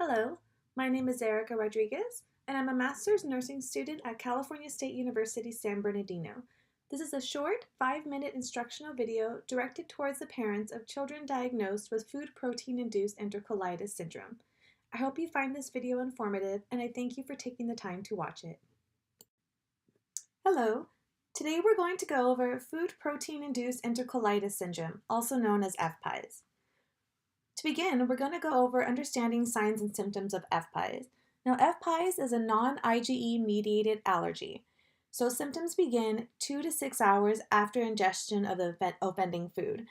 Hello, my name is Ericka Rodriguez, and I'm a master's nursing student at California State University, San Bernardino. This is a short, 5-minute instructional video directed towards the parents of children diagnosed with food protein-induced enterocolitis syndrome. I hope you find this video informative, and I thank you for taking the time to watch it. Hello, today we're going to go over food protein-induced enterocolitis syndrome, also known as FPIES. To begin, we're going to go over understanding signs and symptoms of FPIES. Now, FPIES is a non-IgE mediated allergy. So symptoms begin 2 to 6 hours after ingestion of the offending food.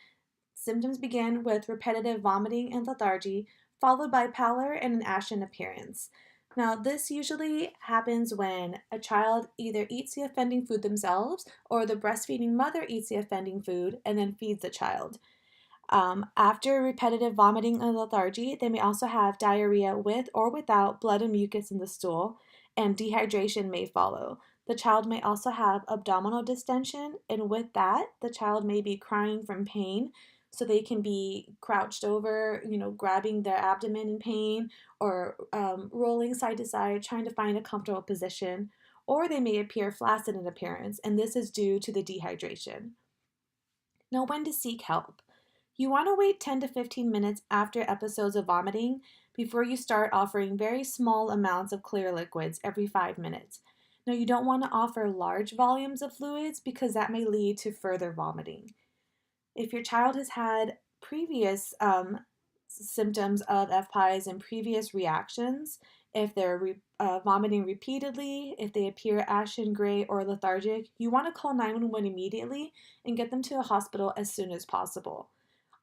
Symptoms begin with repetitive vomiting and lethargy, followed by pallor and an ashen appearance. Now, this usually happens when a child either eats the offending food themselves or the breastfeeding mother eats the offending food and then feeds the child. After repetitive vomiting and lethargy, they may also have diarrhea with or without blood and mucus in the stool, and dehydration may follow. The child may also have abdominal distension, and with that, the child may be crying from pain, so they can be crouched over, grabbing their abdomen in pain, or rolling side to side, trying to find a comfortable position, or they may appear flaccid in appearance, and this is due to the dehydration. Now, when to seek help? You want to wait 10 to 15 minutes after episodes of vomiting before you start offering very small amounts of clear liquids every 5 minutes. Now, you don't want to offer large volumes of fluids because that may lead to further vomiting. If your child has had previous symptoms of FPIES and previous reactions, if they're vomiting repeatedly, if they appear ashen, gray, or lethargic, you want to call 911 immediately and get them to a hospital as soon as possible.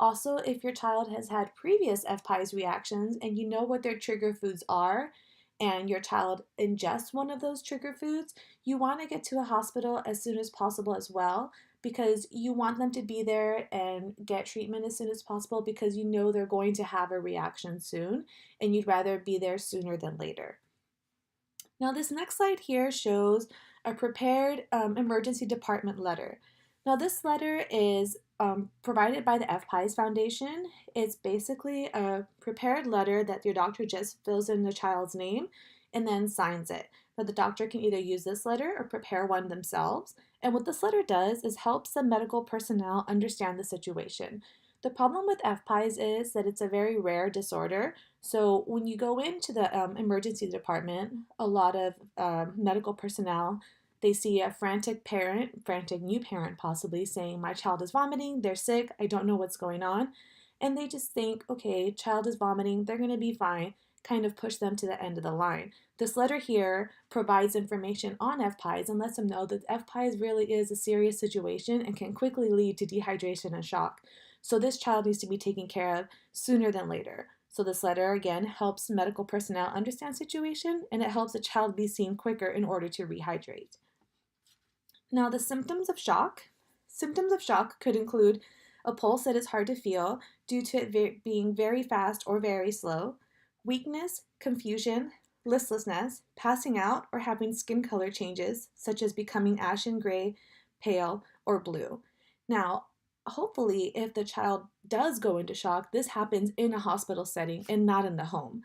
Also, if your child has had previous FPIES reactions and you know what their trigger foods are, and your child ingests one of those trigger foods, you want to get to a hospital as soon as possible as well, because you want them to be there and get treatment as soon as possible because you know they're going to have a reaction soon, and you'd rather be there sooner than later. Now, this next slide here shows a prepared emergency department letter. Now, this letter is provided by the FPIES Foundation. It's basically a prepared letter that your doctor just fills in the child's name and then signs it. Now, the doctor can either use this letter or prepare one themselves. And what this letter does is helps the medical personnel understand the situation. The problem with FPIES is that it's a very rare disorder. So when you go into the emergency department, a lot of medical personnel, they see a frantic new parent possibly, saying, my child is vomiting, they're sick, I don't know what's going on. And they just think, okay, child is vomiting, they're going to be fine, kind of push them to the end of the line. This letter here provides information on FPIES and lets them know that FPIES really is a serious situation and can quickly lead to dehydration and shock. So this child needs to be taken care of sooner than later. So this letter, again, helps medical personnel understand the situation, and it helps the child be seen quicker in order to rehydrate. Now, the symptoms of shock. Symptoms of shock could include a pulse that is hard to feel due to it being very fast or very slow, weakness, confusion, listlessness, passing out, or having skin color changes, such as becoming ashen gray, pale, or blue. Now, hopefully, if the child does go into shock, this happens in a hospital setting and not in the home.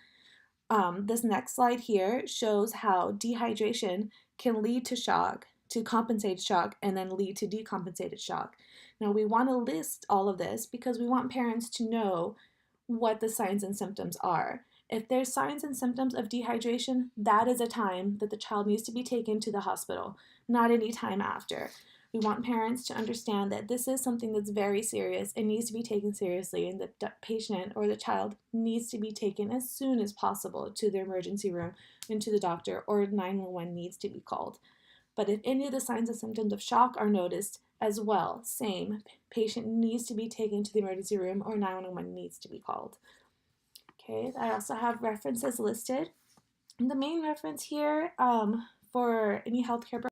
This next slide here shows how dehydration can lead to shock, to compensated shock, and then lead to decompensated shock. Now, we want to list all of this because we want parents to know what the signs and symptoms are. If there's signs and symptoms of dehydration, that is a time that the child needs to be taken to the hospital, not any time after. We want parents to understand that this is something that's very serious and needs to be taken seriously, and the patient or the child needs to be taken as soon as possible to the emergency room and to the doctor, or 911 needs to be called. But if any of the signs and symptoms of shock are noticed as well, same, patient needs to be taken to the emergency room or 911 needs to be called. Okay, I also have references listed. The main reference here for any healthcare